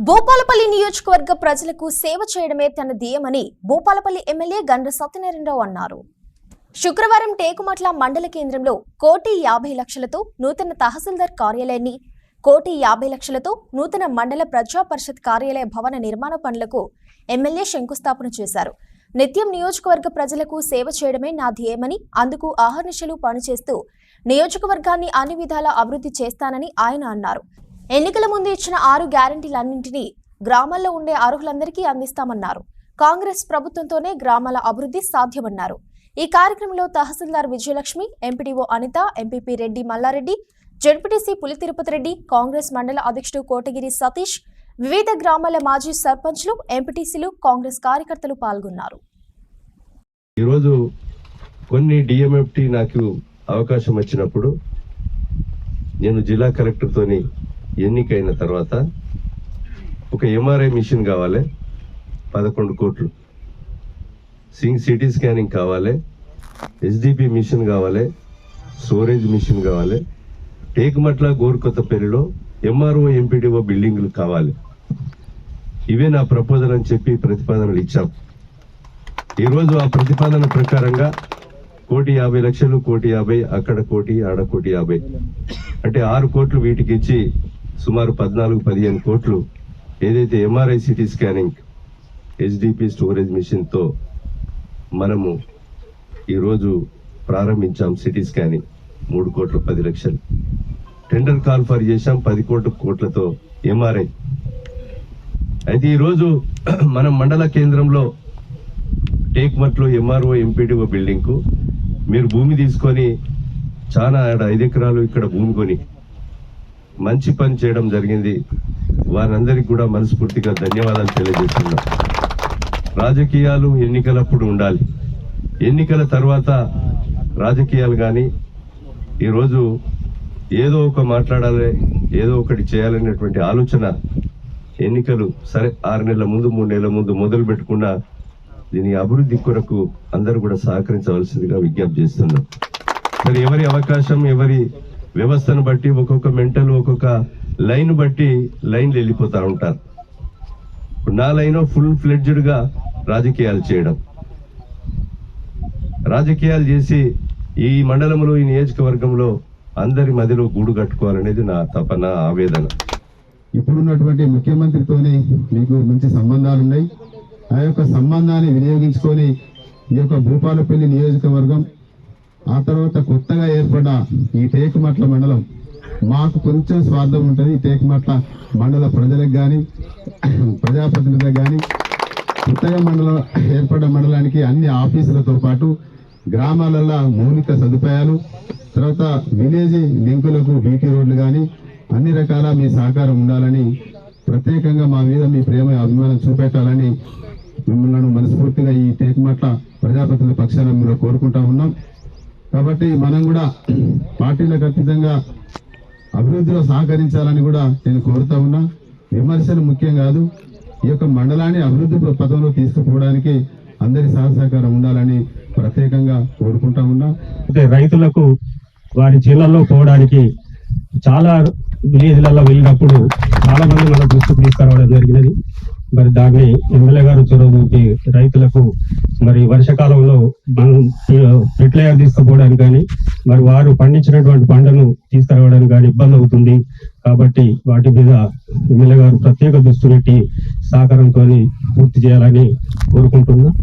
భూపాలపల్లి నియోజకవర్గ ప్రజలకు సేవ చేయడమే తన ధ్యేయమని భూపాలపల్లి ఎమ్మెల్యే గండ్ర సత్యనారాయణరావు అన్నారు. శుక్రవారం టేకుమట్ల మండల కేంద్రంలో 1,50,00,000తో నూతన తహసీల్దార్ కార్యాలయాన్ని, 1,50,00,000తో నూతన మండల ప్రజా పరిషత్ కార్యాలయ భవన నిర్మాణ పనులకు ఎమ్మెల్యే శంకుస్థాపన చేశారు. నిత్యం నియోజకవర్గ ప్రజలకు సేవ చేయడమే నా ధ్యేయమని, అందుకు అహర్నిశలు పనిచేస్తూ నియోజకవర్గాన్ని అన్ని విధాలా అభివృద్ధి చేస్తానని ఆయన అన్నారు. ఎన్నికల ముందు ఇచ్చిన 6 గ్యారంటీలన్నింటినీ గ్రామాల్లో ఉండే అర్హులందరికీ అందిస్తామన్నారు. కాంగ్రెస్ ప్రభుత్వంతోనే గ్రామాల అభివృద్ధి సాధ్యమన్నారు. ఈ కార్యక్రమంలో tahsildar Vijayalakshmi, MPDO Anitha, MPP Reddy Mallareddy, ZPTC Puli Tirupathi Reddy, Congress మండల అధ్యక్షుడు కోటగిరి సతీష్, వివిధ గ్రామాల మాజీ సర్పంచ్లు, ఎంపీటీసీలు, కాంగ్రెస్ కార్యకర్తలు పాల్గొన్నారు. ఈరోజు కొన్ని డిఎంఎఫ్టీ నాకు అవకాశం వచ్చినప్పుడు నేను జిల్లా కలెక్టర్తోని ఎన్నికైన తర్వాత ఒక ఎంఆర్ఐ మిషన్ కావాలి 11 కోట్లు, సిటీ స్కానింగ్ కావాలి, ఎస్డిపి మిషన్ కావాలి, స్టోరేజ్ మిషన్ కావాలి, టేకుమట్ల గోరుకొత్తపల్లిలో ఎంఆర్ఓ ఎంపీడీఓ బిల్డింగ్లు కావాలి. ఇవే నా ప్రపోజల్ అని చెప్పి ప్రతిపాదనలు ఇచ్చాం. ఈరోజు ఆ ప్రతిపాదన ప్రకారంగా 1,50,00,000, 1,50,00,000, అక్కడ 1,00,00,000, ఆడ 1,50,00,000 అంటే 6 కోట్లు వీటికి ఇచ్చి సుమారు 14-15 కోట్లు ఏదైతే MRI CT scanning, HDP storage మిషన్తో మనము ఈరోజు ప్రారంభించాం. City scanning 3,10,00,000 tender call for చేశాం 10 కోట్లతో ఎంఆర్ఐ. అయితే ఈరోజు మనం మండల కేంద్రంలో టేకుమట్లో ఎంఆర్ఓ ఎంపీడీఓ బిల్డింగ్ కు మీరు భూమి తీసుకొని చాలా 5 ఎకరాలు ఇక్కడ భూమి కొని మంచి పని చేయడం జరిగింది. వారందరికీ కూడా మనస్ఫూర్తిగా ధన్యవాదాలు తెలియజేస్తున్నాం. రాజకీయాలు ఎన్నికలప్పుడు ఉండాలి, ఎన్నికల తర్వాత రాజకీయాలు కానీ ఈరోజు ఏదో ఒక మాట్లాడాలి, ఏదో ఒకటి చేయాలనేటువంటి ఆలోచన ఎన్నికలు సరే 6 నెలల ముందు 3 నెలల ముందు మొదలు పెట్టుకున్నా దీని అభివృద్ధి కొరకు అందరూ కూడా సహకరించవలసిందిగా విజ్ఞప్తి చేస్తున్నాం. మరి ఎవరి అవకాశం, ఎవరి వ్యవస్థను బట్టి ఒక్కొక్క మెంటల్, ఒక్కొక్క లైన్ బట్టి లైన్లు వెళ్ళిపోతా ఉంటారు. నా లైన్ ఫుల్ ఫ్లెడ్జ్డ్ గా రాజకీయాలు చేయడం, రాజకీయాలు చేసి ఈ మండలంలో, ఈ నియోజకవర్గంలో అందరి మధ్యలో గూడు కట్టుకోవాలనేది నా తపన, ఆవేదన. ఇప్పుడున్నటువంటి ముఖ్యమంత్రితోనే మీకు మంచి సంబంధాలు ఉన్నాయి. ఆ యొక్క సంబంధాన్ని వినియోగించుకొని ఈ యొక్క భూపాలపల్లి నియోజకవర్గం, ఆ తర్వాత కొత్తగా ఏర్పడ్డ ఈ టేకుమట్ల మండలం, మాకు కొంచెం స్వార్థం ఉంటుంది. ఈ టేకుమట్ల మండల ప్రజలకు కానీ, ప్రజాప్రతినిధులకు కానీ, కొత్తగా ఏర్పడ్డ మండలానికి అన్ని ఆఫీసులతో పాటు గ్రామాలలో మౌలిక సదుపాయాలు, తర్వాత విలేజ్ లింకులకు బీటీ రోడ్లు కానీ అన్ని రకాల మీ సహకారం ఉండాలని, ప్రత్యేకంగా మా మీద మీ ప్రేమ అభిమానం చూపెట్టాలని మిమ్మల్ని మనస్ఫూర్తిగా ఈ టేకుమట్ల ప్రజాప్రతినిధుల పక్షాన మీరు కోరుకుంటా ఉన్నాం. కాబట్టి మనం కూడా పార్టీలకు అతీతంగా అభివృద్ధిలో సహకరించాలని కూడా నేను కోరుతా ఉన్నా. విమర్శలు ముఖ్యం కాదు, ఈ యొక్క మండలాన్ని అభివృద్ధి పథంలో తీసుకుపోవడానికి అందరి సహకారం ఉండాలని ప్రత్యేకంగా కోరుకుంటా ఉన్నా. రైతులకు వారి జిల్లాలో పోవడానికి చాలా విలేజ్లలో వెళ్ళినప్పుడు చాలా మంది మన దృష్టికి తీసుకురావడం జరిగినది. మరి దాన్ని ఎమ్మెల్యే గారు చొరవకి రైతులకు మరి వర్షాకాలంలో మనం ఫెర్టిలైజర్ తీసుకుపోవడానికి కానీ, మరి వారు పండించినటువంటి పంటను తీసుకురావడానికి కానీ ఇబ్బంది అవుతుంది. కాబట్టి వాటి మీద ఎమ్మెల్యే గారు ప్రత్యేక దృష్టి పెట్టి సహకారంతో పూర్తి చేయాలని కోరుకుంటున్నాం.